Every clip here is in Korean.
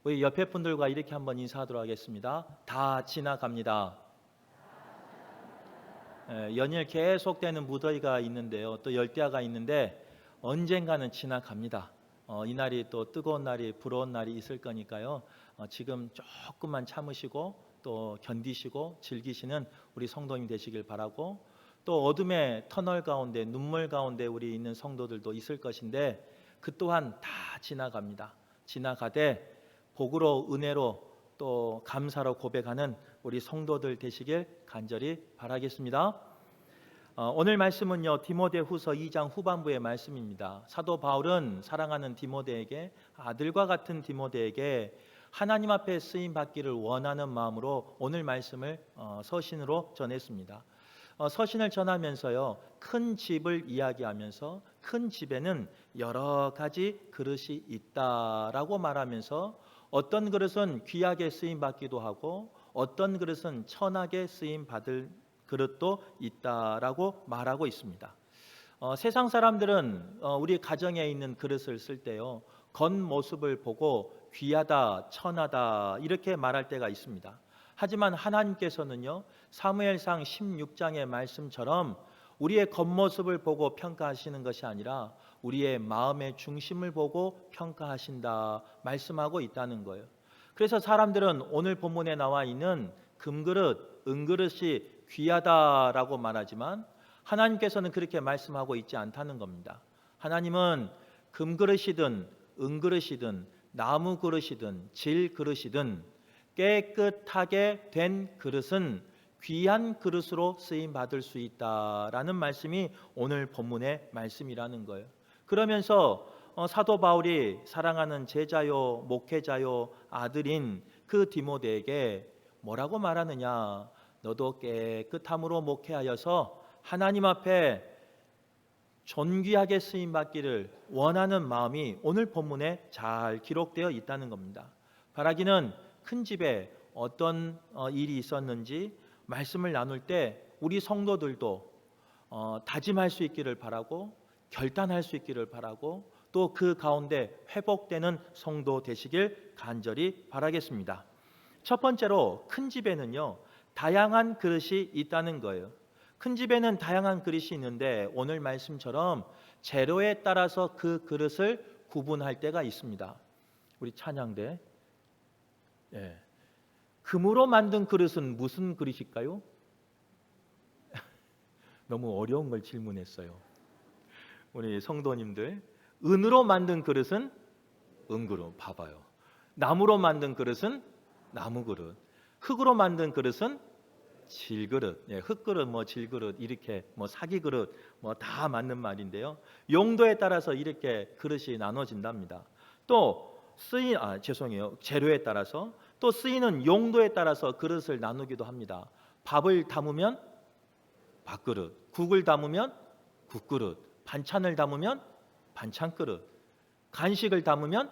우리 옆에 분들과 이렇게 한번 인사하도록 하겠습니다. 다 지나갑니다. 연일 계속되는 무더위가 있는데요, 또 열대야가 있는데 언젠가는 지나갑니다. 이날이 또 뜨거운 날이 부러운 날이 있을 거니까요. 지금 조금만 참으시고 또 견디시고 즐기시는 우리 성도님 되시길 바라고, 또 어둠의 터널 가운데 눈물 가운데 우리 있는 성도들도 있을 것인데 그 또한 다 지나갑니다. 지나가되 복으로 은혜로 또 감사로 고백하는 우리 성도들 되시길 간절히 바라겠습니다. 오늘 말씀은요, 디모데후서 2장 후반부의 말씀입니다. 사도 바울은 사랑하는 디모데에게, 아들과 같은 디모데에게 하나님 앞에 쓰임 받기를 원하는 마음으로 오늘 말씀을 서신으로 전했습니다. 서신을 전하면서요, 큰 집을 이야기하면서 큰 집에는 여러 가지 그릇이 있다라고 말하면서 어떤 그릇은 귀하게 쓰임 받기도 하고 어떤 그릇은 천하게 쓰임 받을 그릇도 있다라고 말하고 있습니다. 세상 사람들은 우리 가정에 있는 그릇을 쓸 때요, 겉모습을 보고 귀하다, 천하다 이렇게 말할 때가 있습니다. 하지만 하나님께서는요, 사무엘상 16장의 말씀처럼 우리의 겉모습을 보고 평가하시는 것이 아니라 우리의 마음의 중심을 보고 평가하신다 말씀하고 있다는 거예요. 그래서 사람들은 오늘 본문에 나와 있는 금그릇, 은그릇이 귀하다라고 말하지만 하나님께서는 그렇게 말씀하고 있지 않다는 겁니다. 하나님은 금그릇이든 은그릇이든 나무 그릇이든 질 그릇이든 깨끗하게 된 그릇은 귀한 그릇으로 쓰임 받을 수 있다라는 말씀이 오늘 본문의 말씀이라는 거예요. 그러면서 사도 바울이 사랑하는 제자요 목회자요 아들인 그 디모데에게 뭐라고 말하느냐? 너도 깨끗함으로 목회하여서 하나님 앞에 존귀하게 쓰임 받기를 원하는 마음이 오늘 본문에 잘 기록되어 있다는 겁니다. 바라기는 큰 집에 어떤 일이 있었는지 말씀을 나눌 때 우리 성도들도 다짐할 수 있기를 바라고 결단할 수 있기를 바라고 또 그 가운데 회복되는 성도 되시길 간절히 바라겠습니다. 첫 번째로 큰 집에는요, 다양한 그릇이 있다는 거예요. 큰 집에는 다양한 그릇이 있는데 오늘 말씀처럼 재료에 따라서 그 그릇을 구분할 때가 있습니다. 우리 찬양대, 금으로 만든 그릇은 무슨 그릇일까요? 너무 어려운 걸 질문했어요. 우리 성도님들, 은으로 만든 그릇은 은그릇, 봐봐요. 나무로 만든 그릇은 나무 그릇, 흙으로 만든 그릇은 질그릇, 흙그릇, 질그릇, 이렇게 사기 그릇, 다 맞는 말인데요. 용도에 따라서 이렇게 그릇이 나눠진답니다. 또 재료에 따라서 또 쓰이는 용도에 따라서 그릇을 나누기도 합니다. 밥을 담으면 밥그릇, 국을 담으면 국그릇, 반찬을 담으면 반찬그릇, 간식을 담으면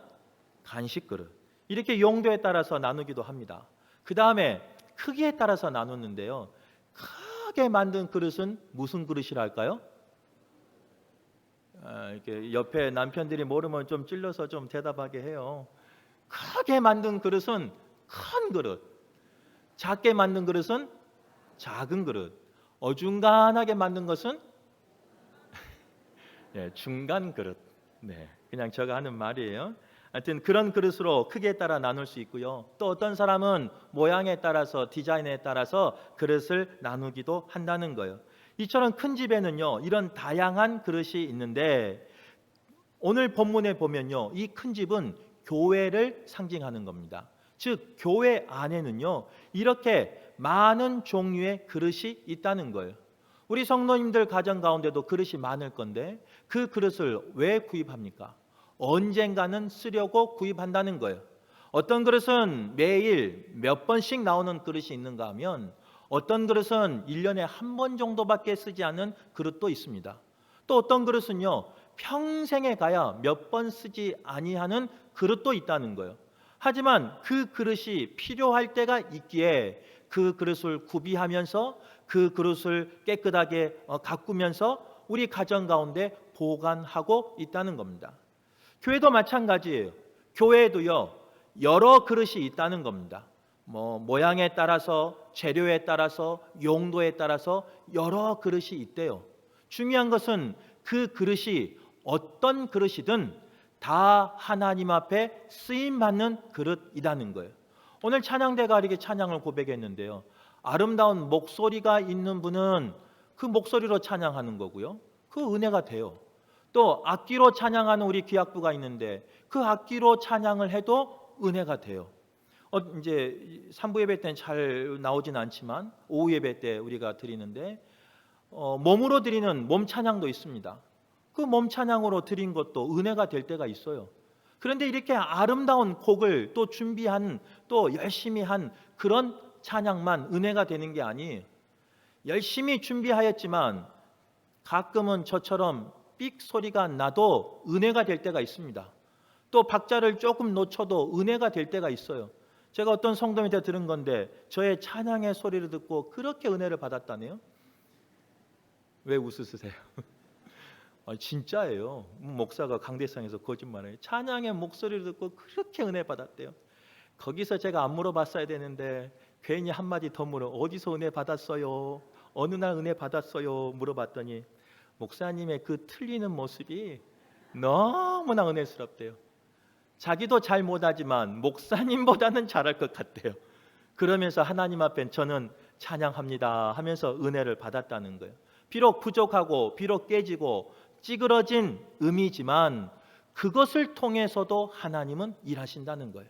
간식그릇, 이렇게 용도에 따라서 나누기도 합니다. 그 다음에 크기에 따라서 나누는데요, 크게 만든 그릇은 무슨 그릇이랄까요? 이렇게 옆에 남편들이 모르면 좀 찔러서 좀 대답하게 해요. 크게 만든 그릇은 큰 그릇, 작게 만든 그릇은 작은 그릇, 어중간하게 만든 것은 중간 그릇. 그냥 제가 하는 말이에요. 하여튼 그런 그릇으로 크기에 따라 나눌 수 있고요. 또 어떤 사람은 모양에 따라서 디자인에 따라서 그릇을 나누기도 한다는 거예요. 이처럼 큰 집에는요, 이런 다양한 그릇이 있는데 오늘 본문에 보면요, 이 큰 집은 교회를 상징하는 겁니다. 즉 교회 안에는요, 이렇게 많은 종류의 그릇이 있다는 거예요. 우리 성도님들 가정 가운데도 그릇이 많을 건데 그 그릇을 왜 구입합니까? 언젠가는 쓰려고 구입한다는 거예요. 어떤 그릇은 매일 몇 번씩 나오는 그릇이 있는가 하면 어떤 그릇은 1년에 한 번 정도밖에 쓰지 않는 그릇도 있습니다. 또 어떤 그릇은요, 평생에 가야 몇 번 쓰지 아니하는 그릇도 있다는 거예요. 하지만 그 그릇이 필요할 때가 있기에 그 그릇을 구비하면서 그 그릇을 깨끗하게 가꾸면서 우리 가정 가운데 보관하고 있다는 겁니다. 교회도 마찬가지예요. 교회도요, 여러 그릇이 있다는 겁니다. 모양에 따라서, 재료에 따라서, 용도에 따라서 여러 그릇이 있대요. 중요한 것은 그 그릇이 어떤 그릇이든 다 하나님 앞에 쓰임받는 그릇이라는 거예요. 오늘 찬양대가 이렇게 찬양을 고백했는데요, 아름다운 목소리가 있는 분은 그 목소리로 찬양하는 거고요, 그 은혜가 돼요. 또 악기로 찬양하는 우리 귀학부가 있는데 그 악기로 찬양을 해도 은혜가 돼요. 이제 3부 예배 때는 잘 나오진 않지만 오후 예배 때 우리가 드리는데 몸으로 드리는 몸 찬양도 있습니다. 그 몸 찬양으로 드린 것도 은혜가 될 때가 있어요. 그런데 이렇게 아름다운 곡을 또 준비한, 또 열심히 한 그런 찬양만 은혜가 되는 게 아니, 열심히 준비하였지만 가끔은 저처럼 삑 소리가 나도 은혜가 될 때가 있습니다. 또 박자를 조금 놓쳐도 은혜가 될 때가 있어요. 제가 어떤 성도님한테 들은 건데 저의 찬양의 소리를 듣고 그렇게 은혜를 받았다네요. 왜 웃으세요? 진짜예요. 목사가 강대상에서 거짓말해요. 찬양의 목소리를 듣고 그렇게 은혜 받았대요. 거기서 제가 안 물어봤어야 되는데 괜히 한마디 더 물어. 어디서 은혜 받았어요? 어느 날 은혜 받았어요? 물어봤더니 목사님의 그 틀리는 모습이 너무나 은혜스럽대요. 자기도 잘 못하지만 목사님보다는 잘할 것 같대요. 그러면서 하나님 앞에 저는 찬양합니다 하면서 은혜를 받았다는 거예요. 비록 부족하고 비록 깨지고 찌그러진 음이지만 그것을 통해서도 하나님은 일하신다는 거예요.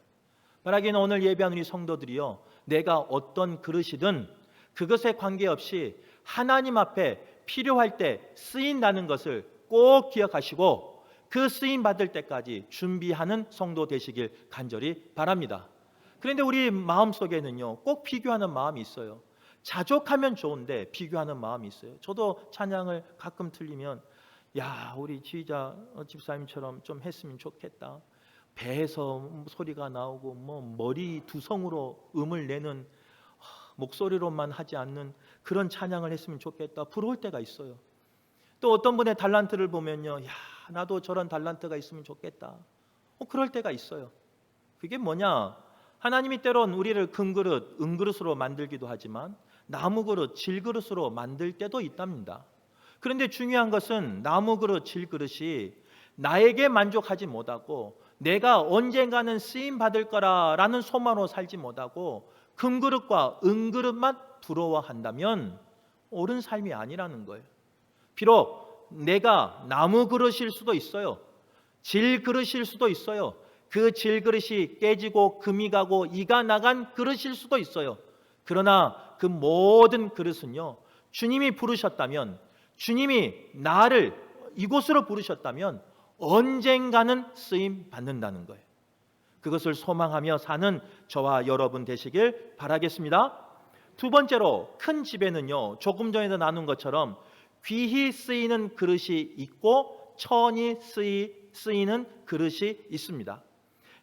말하기는 오늘 예배하는 우리 성도들이요, 내가 어떤 그릇이든 그것에 관계없이 하나님 앞에 필요할 때 쓰인다는 것을 꼭 기억하시고 그 쓰임 받을 때까지 준비하는 성도 되시길 간절히 바랍니다. 그런데 우리 마음속에는요, 꼭 비교하는 마음이 있어요. 자족하면 좋은데 비교하는 마음이 있어요. 저도 찬양을 가끔 틀리면 야, 우리 지휘자 집사님처럼 좀 했으면 좋겠다. 배에서 소리가 나오고 머리 두성으로 음을 내는 목소리로만 하지 않는 그런 찬양을 했으면 좋겠다. 부러울 때가 있어요. 또 어떤 분의 달란트를 보면요, 야, 나도 저런 달란트가 있으면 좋겠다. 그럴 때가 있어요. 그게 뭐냐? 하나님이 때론 우리를 금그릇, 은그릇으로 만들기도 하지만 나무그릇, 질그릇으로 만들 때도 있답니다. 그런데 중요한 것은 나무그릇, 질그릇이 나에게 만족하지 못하고 내가 언젠가는 쓰임 받을 거라라는 소망으로 살지 못하고 금그릇과 은그릇만 부러워한다면 옳은 삶이 아니라는 거예요. 비록 내가 나무그릇일 수도 있어요. 질그릇일 수도 있어요. 그 질그릇이 깨지고 금이 가고 이가 나간 그릇일 수도 있어요. 그러나 그 모든 그릇은요, 주님이 부르셨다면, 주님이 나를 이곳으로 부르셨다면 언젠가는 쓰임 받는다는 거예요. 그것을 소망하며 사는 저와 여러분 되시길 바라겠습니다. 두 번째로, 큰 집에는요, 조금 전에도 나눈 것처럼 귀히 쓰이는 그릇이 있고 천히 쓰이는 그릇이 있습니다.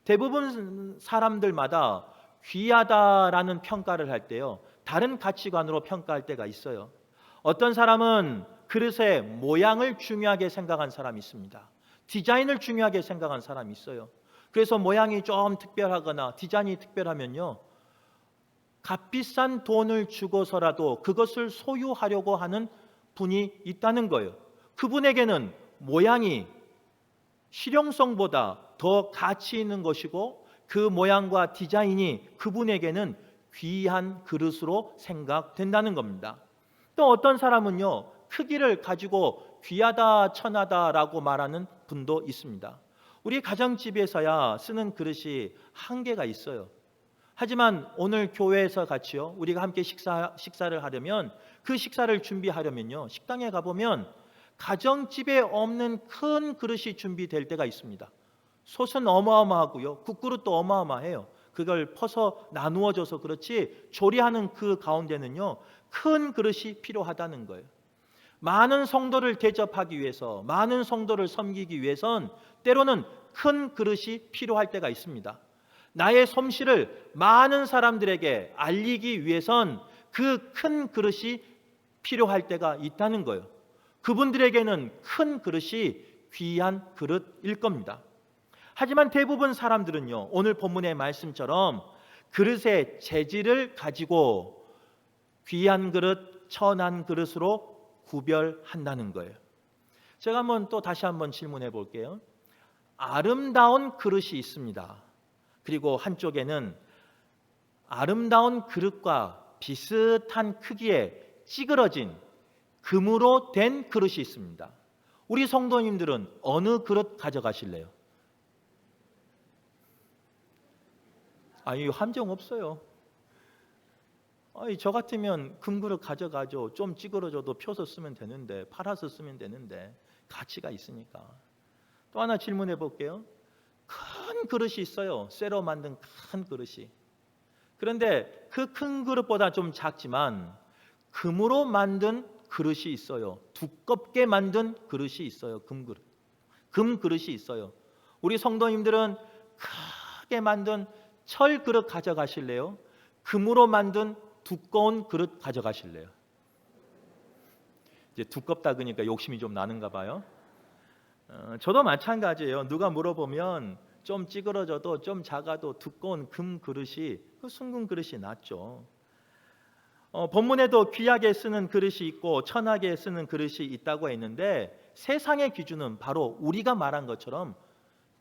대부분 사람들마다 귀하다라는 평가를 할 때요, 다른 가치관으로 평가할 때가 있어요. 어떤 사람은 그릇의 모양을 중요하게 생각한 사람이 있습니다. 디자인을 중요하게 생각한 사람이 있어요. 그래서 모양이 좀 특별하거나 디자인이 특별하면요, 값비싼 돈을 주고서라도 그것을 소유하려고 하는 분이 있다는 거예요. 그분에게는 모양이 실용성보다 더 가치 있는 것이고 그 모양과 디자인이 그분에게는 귀한 그릇으로 생각된다는 겁니다. 또 어떤 사람은요, 크기를 가지고 귀하다, 천하다라고 말하는 분도 있습니다. 우리 가정집에서야 쓰는 그릇이 한계가 있어요. 하지만 오늘 교회에서 같이요, 우리가 함께 식사를 하려면, 그 식사를 준비하려면요, 식당에 가보면 가정집에 없는 큰 그릇이 준비될 때가 있습니다. 솥은 어마어마하고요, 국그릇도 어마어마해요. 그걸 퍼서 나누어져서 그렇지 조리하는 그 가운데는요, 큰 그릇이 필요하다는 거예요. 많은 성도를 대접하기 위해서, 많은 성도를 섬기기 위해선 때로는 큰 그릇이 필요할 때가 있습니다. 나의 솜씨를 많은 사람들에게 알리기 위해선 그 큰 그릇이 필요할 때가 있다는 거예요. 그분들에게는 큰 그릇이 귀한 그릇일 겁니다. 하지만 대부분 사람들은요, 오늘 본문의 말씀처럼 그릇의 재질을 가지고 귀한 그릇, 천한 그릇으로 구별한다는 거예요. 제가 다시 한번 질문해 볼게요. 아름다운 그릇이 있습니다. 그리고 한쪽에는 아름다운 그릇과 비슷한 크기의 찌그러진 금으로 된 그릇이 있습니다. 우리 성도님들은 어느 그릇 가져가실래요? 함정 없어요. 저 같으면 금그릇 가져가죠. 좀 찌그러져도 펴서 쓰면 되는데, 팔아서 쓰면 되는데, 가치가 있으니까. 또 하나 질문해 볼게요. 큰 그릇이 있어요. 쇠로 만든 큰 그릇이. 그런데 그 큰 그릇보다 좀 작지만 금으로 만든 그릇이 있어요. 두껍게 만든 그릇이 있어요. 금그릇. 금 그릇이 있어요. 우리 성도님들은 크게 만든 철 그릇 가져가실래요? 금으로 만든 두꺼운 그릇 가져가실래요? 이제 두껍다 그러니까 욕심이 좀 나는가 봐요. 저도 마찬가지예요. 누가 물어보면 좀 찌그러져도 좀 작아도 두꺼운 금 그릇이, 그 숭근 그릇이 낫죠. 본문에도 귀하게 쓰는 그릇이 있고 천하게 쓰는 그릇이 있다고 했는데, 세상의 기준은 바로 우리가 말한 것처럼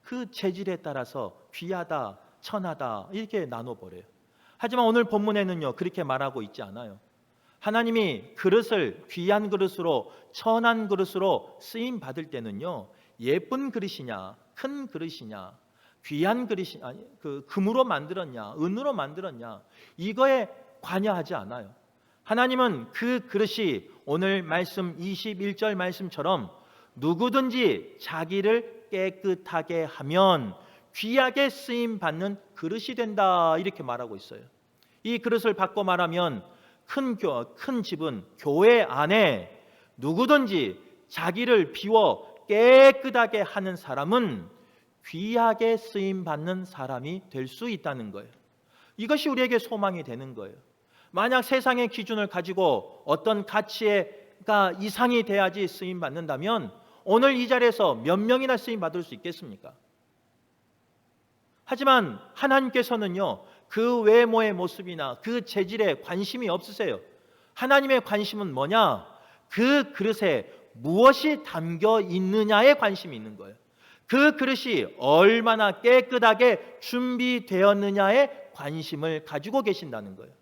그 재질에 따라서 귀하다, 천하다 이렇게 나눠버려요. 하지만 오늘 본문에는요, 그렇게 말하고 있지 않아요. 하나님이 그릇을 귀한 그릇으로, 천한 그릇으로 쓰임 받을 때는요, 예쁜 그릇이냐, 큰 그릇이냐, 귀한 그릇이 금으로 만들었냐, 은으로 만들었냐, 이거에 관여하지 않아요. 하나님은 그 그릇이 오늘 말씀 21절 말씀처럼 누구든지 자기를 깨끗하게 하면 귀하게 쓰임 받는 그릇이 된다, 이렇게 말하고 있어요. 이 그릇을 바꿔 말하면 큰 집은 교회 안에 누구든지 자기를 비워 깨끗하게 하는 사람은 귀하게 쓰임 받는 사람이 될 수 있다는 거예요. 이것이 우리에게 소망이 되는 거예요. 만약 세상의 기준을 가지고 어떤 가치가 이상이 돼야지 쓰임 받는다면 오늘 이 자리에서 몇 명이나 쓰임 받을 수 있겠습니까? 하지만 하나님께서는요, 그 외모의 모습이나 그 재질에 관심이 없으세요. 하나님의 관심은 뭐냐? 그 그릇에 무엇이 담겨 있느냐에 관심이 있는 거예요. 그 그릇이 얼마나 깨끗하게 준비되었느냐에 관심을 가지고 계신다는 거예요.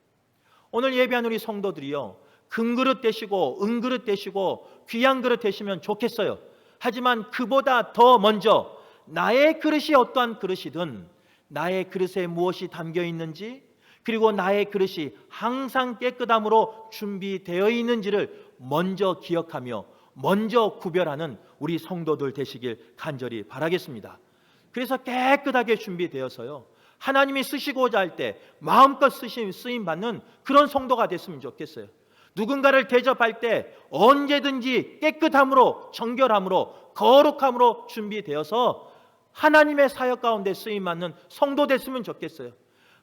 오늘 예배한 우리 성도들이요, 금그릇 되시고 은그릇 되시고 귀한 그릇 되시면 좋겠어요. 하지만 그보다 더 먼저 나의 그릇이 어떠한 그릇이든 나의 그릇에 무엇이 담겨 있는지, 그리고 나의 그릇이 항상 깨끗함으로 준비되어 있는지를 먼저 기억하며 먼저 구별하는 우리 성도들 되시길 간절히 바라겠습니다. 그래서 깨끗하게 준비되어서요, 하나님이 쓰시고자 할 때 마음껏 쓰임 받는 그런 성도가 됐으면 좋겠어요. 누군가를 대접할 때 언제든지 깨끗함으로, 정결함으로, 거룩함으로 준비되어서 하나님의 사역 가운데 쓰임 받는 성도 됐으면 좋겠어요.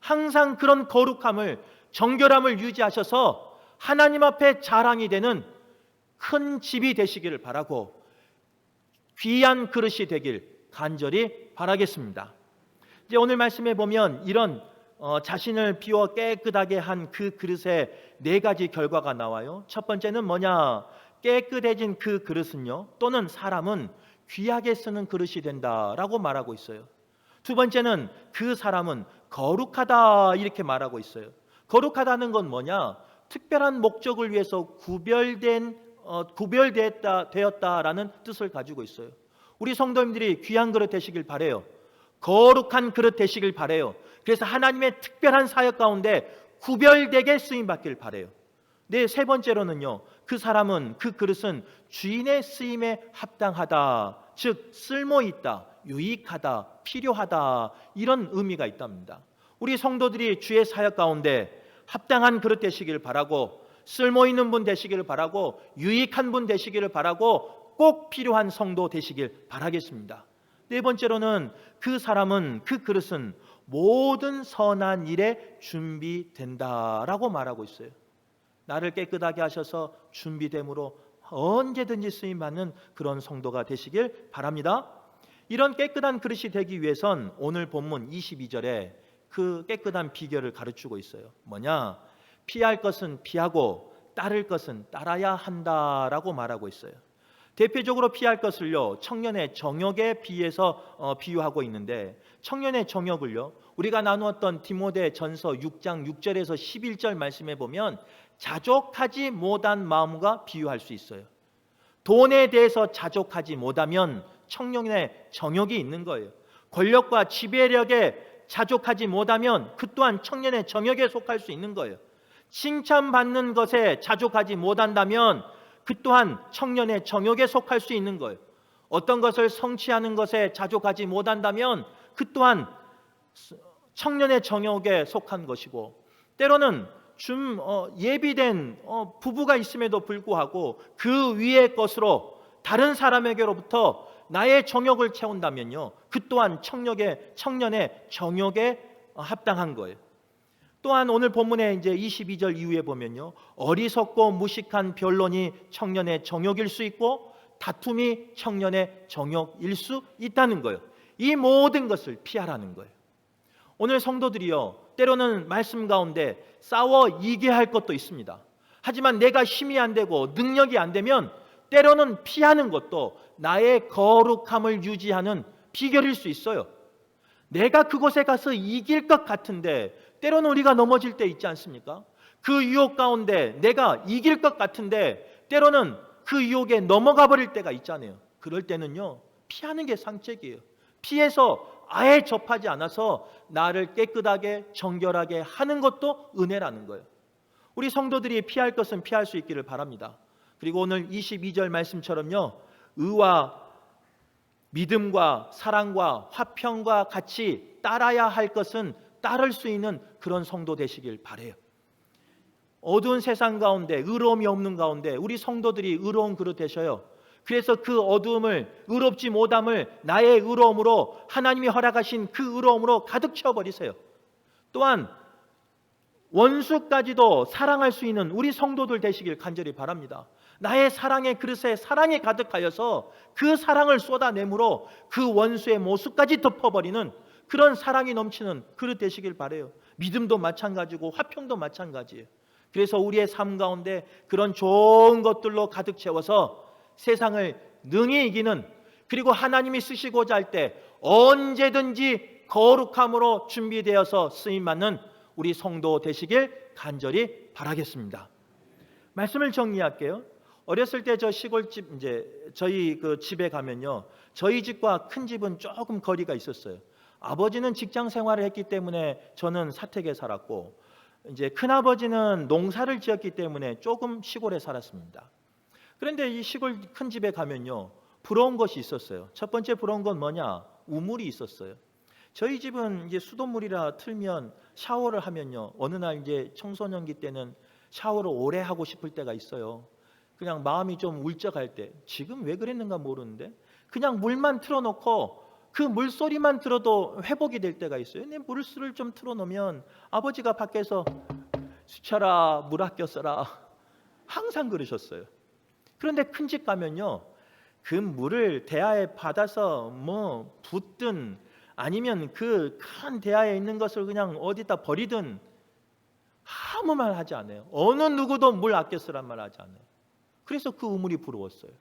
항상 그런 거룩함을, 정결함을 유지하셔서 하나님 앞에 자랑이 되는 큰 집이 되시기를 바라고 귀한 그릇이 되길 간절히 바라겠습니다. 이제 오늘 말씀에 보면 이런 자신을 비워 깨끗하게 한 그 그릇에 네 가지 결과가 나와요. 첫 번째는 뭐냐? 깨끗해진 그 그릇은요, 또는 사람은 귀하게 쓰는 그릇이 된다라고 말하고 있어요. 두 번째는 그 사람은 거룩하다, 이렇게 말하고 있어요. 거룩하다는 건 뭐냐? 특별한 목적을 위해서 되었다라는 뜻을 가지고 있어요. 우리 성도님들이 귀한 그릇 되시길 바래요. 거룩한 그릇 되시길 바래요. 그래서 하나님의 특별한 사역 가운데 구별되게 쓰임 받길 바래요. 네, 세 번째로는요, 그 사람은, 그 그릇은 주인의 쓰임에 합당하다, 즉 쓸모있다, 유익하다, 필요하다, 이런 의미가 있답니다. 우리 성도들이 주의 사역 가운데 합당한 그릇 되시길 바라고, 쓸모있는 분 되시기를 바라고, 유익한 분 되시기를 바라고, 꼭 필요한 성도 되시길 바라겠습니다. 네 번째로는 그 사람은, 그 그릇은 모든 선한 일에 준비된다라고 말하고 있어요. 나를 깨끗하게 하셔서 준비됨으로 언제든지 쓰임받는 그런 성도가 되시길 바랍니다. 이런 깨끗한 그릇이 되기 위해선 오늘 본문 22절에 그 깨끗한 비결을 가르치고 있어요. 뭐냐? 피할 것은 피하고 따를 것은 따라야 한다라고 말하고 있어요. 대표적으로 피할 것을요, 청년의 정욕에 비해서 비유하고 있는데, 청년의 정욕을요, 우리가 나누었던 디모데 전서 6장 6절에서 11절 말씀에 보면 자족하지 못한 마음과 비유할 수 있어요. 돈에 대해서 자족하지 못하면 청년의 정욕이 있는 거예요. 권력과 지배력에 자족하지 못하면 그 또한 청년의 정욕에 속할 수 있는 거예요. 칭찬받는 것에 자족하지 못한다면 그 또한 청년의 정욕에 속할 수 있는 거예요. 어떤 것을 성취하는 것에 자족하지 못한다면 그 또한 청년의 정욕에 속한 것이고, 때로는 좀 예비된 부부가 있음에도 불구하고 그 위의 것으로 다른 사람에게로부터 나의 정욕을 채운다면요, 그 또한 청년의 정욕에 합당한 거예요. 또한 오늘 본문에 이제 22절 이후에 보면요, 어리석고 무식한 변론이 청년의 정욕일 수 있고 다툼이 청년의 정욕일 수 있다는 거예요. 이 모든 것을 피하라는 거예요. 오늘 성도들이요, 때로는 말씀 가운데 싸워 이겨야 할 것도 있습니다. 하지만 내가 힘이 안 되고 능력이 안 되면 때로는 피하는 것도 나의 거룩함을 유지하는 비결일 수 있어요. 내가 그곳에 가서 이길 것 같은데 때로는 우리가 넘어질 때 있지 않습니까? 그 유혹 가운데 내가 이길 것 같은데 때로는 그 유혹에 넘어가 버릴 때가 있잖아요. 그럴 때는요, 피하는 게 상책이에요. 피해서 아예 접하지 않아서 나를 깨끗하게 정결하게 하는 것도 은혜라는 거예요. 우리 성도들이 피할 것은 피할 수 있기를 바랍니다. 그리고 오늘 22절 말씀처럼요, 의와 믿음과 사랑과 화평과 같이 따라야 할 것은 따를 수 있는 그런 성도 되시길 바라요. 어두운 세상 가운데 의로움이 없는 가운데 우리 성도들이 의로운 그릇 되셔요. 그래서 그 어두움을, 의롭지 못함을 나의 의로움으로, 하나님이 허락하신 그 의로움으로 가득 채워버리세요. 또한 원수까지도 사랑할 수 있는 우리 성도들 되시길 간절히 바랍니다. 나의 사랑의 그릇에 사랑이 가득하여서 그 사랑을 쏟아내므로 그 원수의 모습까지 덮어버리는 그런 사랑이 넘치는 그릇 되시길 바라요. 믿음도 마찬가지고 화평도 마찬가지예요. 그래서 우리의 삶 가운데 그런 좋은 것들로 가득 채워서 세상을 능히 이기는, 그리고 하나님이 쓰시고자 할 때 언제든지 거룩함으로 준비되어서 쓰임받는 우리 성도 되시길 간절히 바라겠습니다. 말씀을 정리할게요. 어렸을 때 저 시골집, 이제 저희 그 집에 가면요, 저희 집과 큰 집은 조금 거리가 있었어요. 아버지는 직장 생활을 했기 때문에 저는 사택에 살았고, 이제 큰아버지는 농사를 지었기 때문에 조금 시골에 살았습니다. 그런데 이 시골 큰 집에 가면요, 부러운 것이 있었어요. 첫 번째 부러운 건 뭐냐? 우물이 있었어요. 저희 집은 이제 수돗물이라 틀면 샤워를 하면요, 어느 날 이제 청소년기 때는 샤워를 오래 하고 싶을 때가 있어요. 그냥 마음이 좀 울적할 때, 지금 왜 그랬는가 모르는데 그냥 물만 틀어놓고 그 물소리만 들어도 회복이 될 때가 있어요. 근데 물수를 좀 틀어놓으면 아버지가 밖에서 수철아 물 아껴 써라 항상 그러셨어요. 그런데 큰 집 가면요, 그 물을 대야에 받아서 뭐 붓든 아니면 그 큰 대야에 있는 것을 그냥 어디다 버리든 아무 말 하지 않아요. 어느 누구도 물 아껴 쓰란 말 하지 않아요. 그래서 그 우물이 부러웠어요.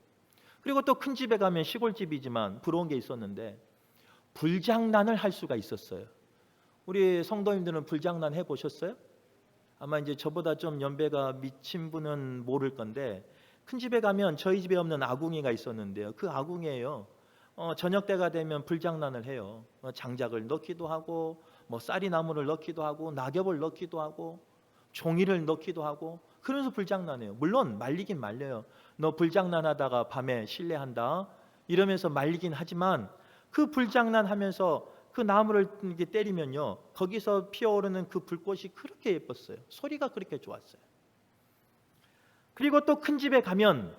그리고 또 큰 집에 가면 시골집이지만 부러운 게 있었는데 불장난을 할 수가 있었어요. 우리 성도님들은 불장난 해보셨어요? 아마 이제 저보다 좀 연배가 미친 분은 모를 건데, 큰 집에 가면 저희 집에 없는 아궁이가 있었는데요, 그 아궁이에요. 저녁 때가 되면 불장난을 해요. 장작을 넣기도 하고, 뭐 쌀이나무를 넣기도 하고, 낙엽을 넣기도 하고, 종이를 넣기도 하고, 그러면서 불장난해요. 물론 말리긴 말려요. 너 불장난하다가 밤에 실례한다 이러면서 말리긴 하지만, 그 불장난하면서 그 나무를 이렇게 때리면요, 거기서 피어오르는 그 불꽃이 그렇게 예뻤어요. 소리가 그렇게 좋았어요. 그리고 또 큰 집에 가면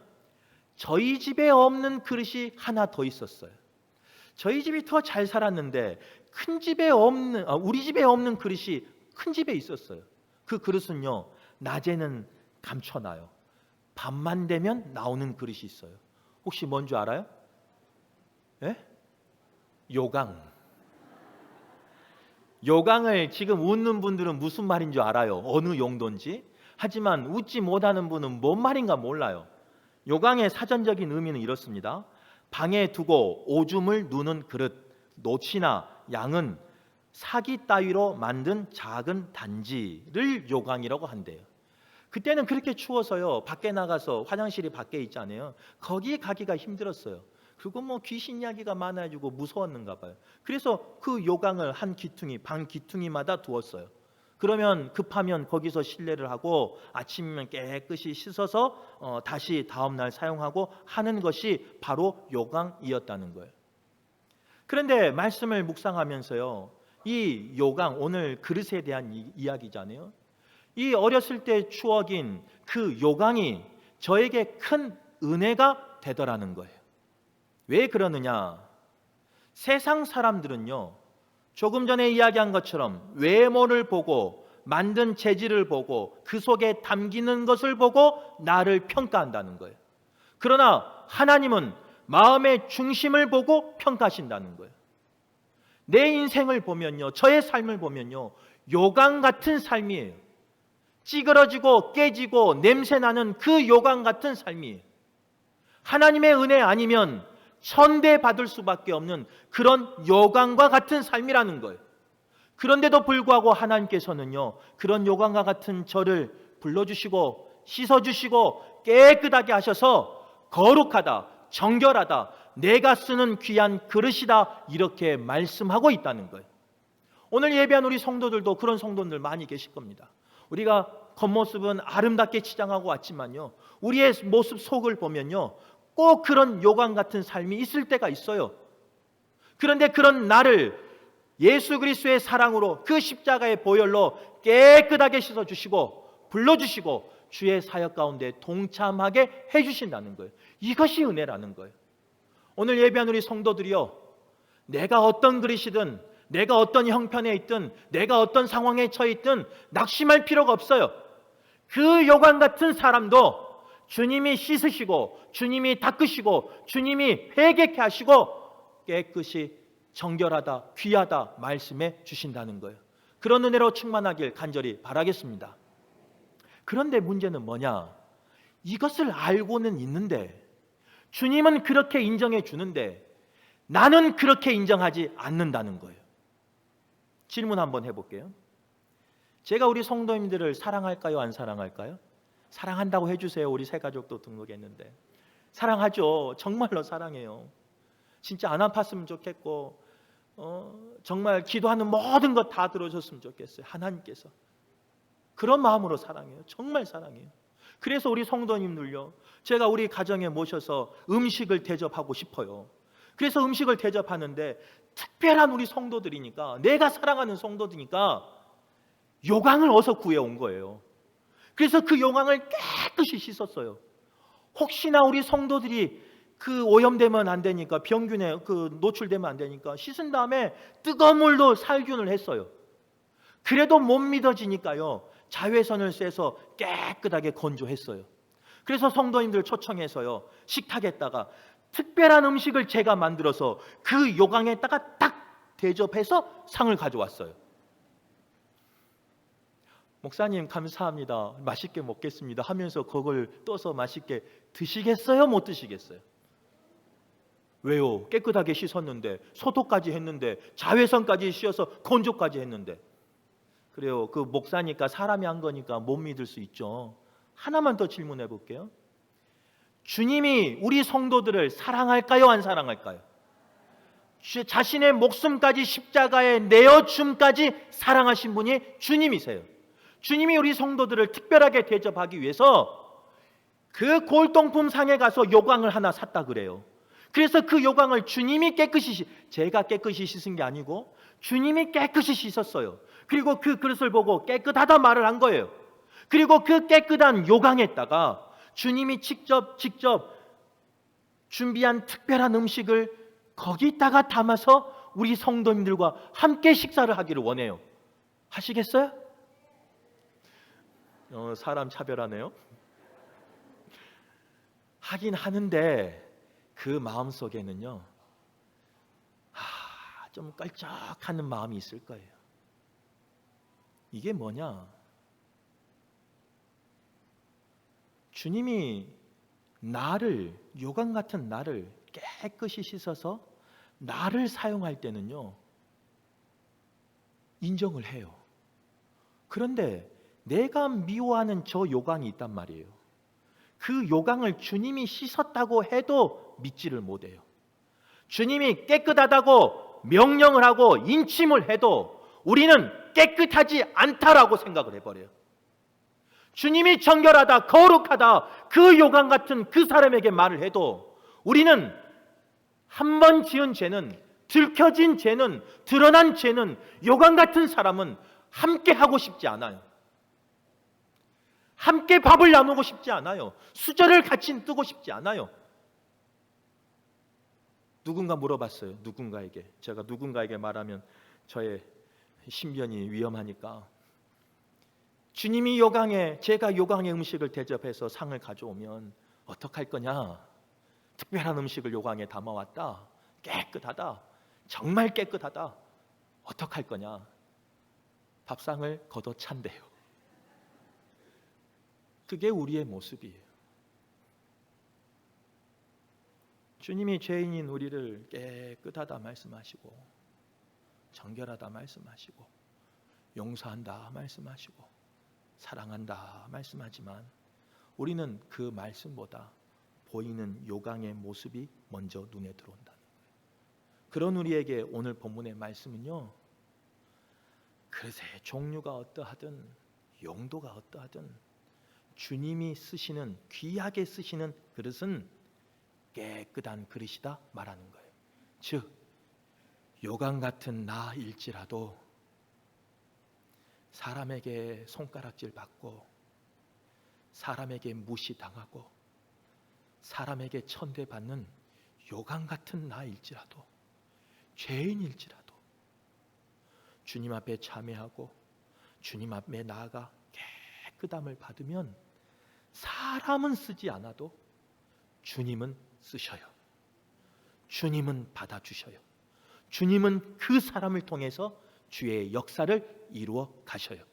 저희 집에 없는 그릇이 하나 더 있었어요. 저희 집이 더 잘 살았는데 큰 집에 없는, 우리 집에 없는 그릇이 큰 집에 있었어요. 그 그릇은요, 낮에는 감춰놔요. 밤만 되면 나오는 그릇이 있어요. 혹시 뭔 줄 알아요? 예? 요강. 요강을 지금 웃는 분들은 무슨 말인 줄 알아요. 어느 용도인지. 하지만 웃지 못하는 분은 뭔 말인가 몰라요. 요강의 사전적인 의미는 이렇습니다. 방에 두고 오줌을 누는 그릇, 노치나 양은 사기 따위로 만든 작은 단지를 요강이라고 한대요. 그때는 그렇게 추워서요, 밖에 나가서 화장실이 밖에 있잖아요. 거기 가기가 힘들었어요. 그리고 뭐 귀신 이야기가 많아지고 무서웠는가 봐요. 그래서 그 요강을 한 기퉁이, 방 기퉁이마다 두었어요. 그러면 급하면 거기서 실례를 하고 아침이면 깨끗이 씻어서 다시 다음날 사용하고 하는 것이 바로 요강이었다는 거예요. 그런데 말씀을 묵상하면서요, 이 요강, 오늘 그릇에 대한 이야기잖아요. 이 어렸을 때 추억인 그 요강이 저에게 큰 은혜가 되더라는 거예요. 왜 그러느냐? 세상 사람들은요, 조금 전에 이야기한 것처럼 외모를 보고 만든 재질을 보고 그 속에 담기는 것을 보고 나를 평가한다는 거예요. 그러나 하나님은 마음의 중심을 보고 평가하신다는 거예요. 내 인생을 보면요, 저의 삶을 보면요, 요강 같은 삶이에요. 찌그러지고 깨지고 냄새나는 그 요강 같은 삶이에요. 하나님의 은혜 아니면 천대 받을 수밖에 없는 그런 요강과 같은 삶이라는 거예요. 그런데도 불구하고 하나님께서는요, 그런 요강과 같은 저를 불러주시고 씻어주시고 깨끗하게 하셔서 거룩하다, 정결하다, 내가 쓰는 귀한 그릇이다, 이렇게 말씀하고 있다는 거예요. 오늘 예배한 우리 성도들도 그런 성도들 많이 계실 겁니다. 우리가 겉모습은 아름답게 치장하고 왔지만요, 우리의 모습 속을 보면요, 꼭 그런 요강 같은 삶이 있을 때가 있어요. 그런데 그런 나를 예수 그리스도의 사랑으로, 그 십자가의 보혈로 깨끗하게 씻어주시고 불러주시고 주의 사역 가운데 동참하게 해주신다는 거예요. 이것이 은혜라는 거예요. 오늘 예배한 우리 성도들이요, 내가 어떤 그릇이든, 내가 어떤 형편에 있든, 내가 어떤 상황에 처해 있든 낙심할 필요가 없어요. 그 요강 같은 사람도 주님이 씻으시고 주님이 닦으시고 주님이 회개케 하시고 깨끗이 정결하다, 귀하다 말씀해 주신다는 거예요. 그런 은혜로 충만하길 간절히 바라겠습니다. 그런데 문제는 뭐냐? 이것을 알고는 있는데, 주님은 그렇게 인정해 주는데 나는 그렇게 인정하지 않는다는 거예요. 질문 한번 해볼게요. 제가 우리 성도님들을 사랑할까요? 안 사랑할까요? 사랑한다고 해주세요. 우리 새 가족도 등록했는데. 사랑하죠. 정말로 사랑해요. 진짜 안 아팠으면 좋겠고 정말 기도하는 모든 것 다 들어줬으면 좋겠어요. 하나님께서. 그런 마음으로 사랑해요. 정말 사랑해요. 그래서 우리 성도님들요, 제가 우리 가정에 모셔서 음식을 대접하고 싶어요. 그래서 음식을 대접하는데 특별한 우리 성도들이니까, 내가 사랑하는 성도들이니까 요강을 어서 구해온 거예요. 그래서 그 요강을 깨끗이 씻었어요. 혹시나 우리 성도들이 그 오염되면 안 되니까, 병균에 노출되면 안 되니까 씻은 다음에 뜨거운 물로 살균을 했어요. 그래도 못 믿어지니까요, 자외선을 쐬서 깨끗하게 건조했어요. 그래서 성도님들 초청해서요, 식탁에다가 특별한 음식을 제가 만들어서 그 요강에다가 딱 대접해서 상을 가져왔어요. 목사님 감사합니다, 맛있게 먹겠습니다 하면서 그걸 떠서 맛있게 드시겠어요? 못 드시겠어요? 왜요? 깨끗하게 씻었는데, 소독까지 했는데, 자외선까지 씌워서 건조까지 했는데. 그래요, 그 목사니까, 사람이 한 거니까 못 믿을 수 있죠. 하나만 더 질문해 볼게요. 주님이 우리 성도들을 사랑할까요? 안 사랑할까요? 자신의 목숨까지 십자가에 내어줌까지 사랑하신 분이 주님이세요. 주님이 우리 성도들을 특별하게 대접하기 위해서 그 골동품 상에 가서 요강을 하나 샀다 그래요. 그래서 그 요강을 주님이 깨끗이, 제가 깨끗이 씻은 게 아니고 주님이 깨끗이 씻었어요. 그리고 그 그릇을 보고 깨끗하다 말을 한 거예요. 그리고 그 깨끗한 요강에다가 주님이 직접 준비한 특별한 음식을 거기다가 담아서 우리 성도님들과 함께 식사를 하기를 원해요. 하시겠어요? 사람 차별하네요. 하긴 하는데 그 마음속에는요, 좀 끌적하는 마음이 있을 거예요. 이게 뭐냐? 주님이 나를, 요강 같은 나를 깨끗이 씻어서 나를 사용할 때는요, 인정을 해요. 그런데 내가 미워하는 저 요강이 있단 말이에요. 그 요강을 주님이 씻었다고 해도 믿지를 못해요. 주님이 깨끗하다고 명령을 하고 인침을 해도 우리는 깨끗하지 않다라고 생각을 해버려요. 주님이 정결하다, 거룩하다, 그 요강 같은 그 사람에게 말을 해도 우리는 한 번 지은 죄는, 들켜진 죄는, 드러난 죄는, 요강 같은 사람은 함께 하고 싶지 않아요. 함께 밥을 나누고 싶지 않아요. 수저를 같이 뜨고 싶지 않아요. 누군가 물어봤어요. 누군가에게. 제가 누군가에게 말하면 저의 신변이 위험하니까, 주님이 요강에, 제가 요강의 음식을 대접해서 상을 가져오면 어떡할 거냐? 특별한 음식을 요강에 담아왔다. 깨끗하다. 정말 깨끗하다. 어떡할 거냐? 밥상을 걷어찬대요. 그게 우리의 모습이에요. 주님이 죄인인 우리를 깨끗하다 말씀하시고, 정결하다 말씀하시고, 용서한다 말씀하시고, 사랑한다 말씀하지만 우리는 그 말씀보다 보이는 요강의 모습이 먼저 눈에 들어온다는 거예요. 그런 우리에게 오늘 본문의 말씀은요, 그릇의 종류가 어떠하든 용도가 어떠하든 주님이 쓰시는, 귀하게 쓰시는 그릇은 깨끗한 그릇이다 말하는 거예요. 즉 요강 같은 나일지라도 사람에게 손가락질 받고, 사람에게 무시당하고, 사람에게 천대받는 요강 같은 나일지라도, 죄인일지라도 주님 앞에 참회하고 주님 앞에 나아가 깨끗함을 받으면 사람은 쓰지 않아도 주님은 쓰셔요. 주님은 받아주셔요. 주님은 그 사람을 통해서 주의 역사를 이루어 가셔요.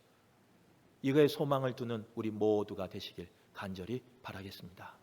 이거에 소망을 두는 우리 모두가 되시길 간절히 바라겠습니다.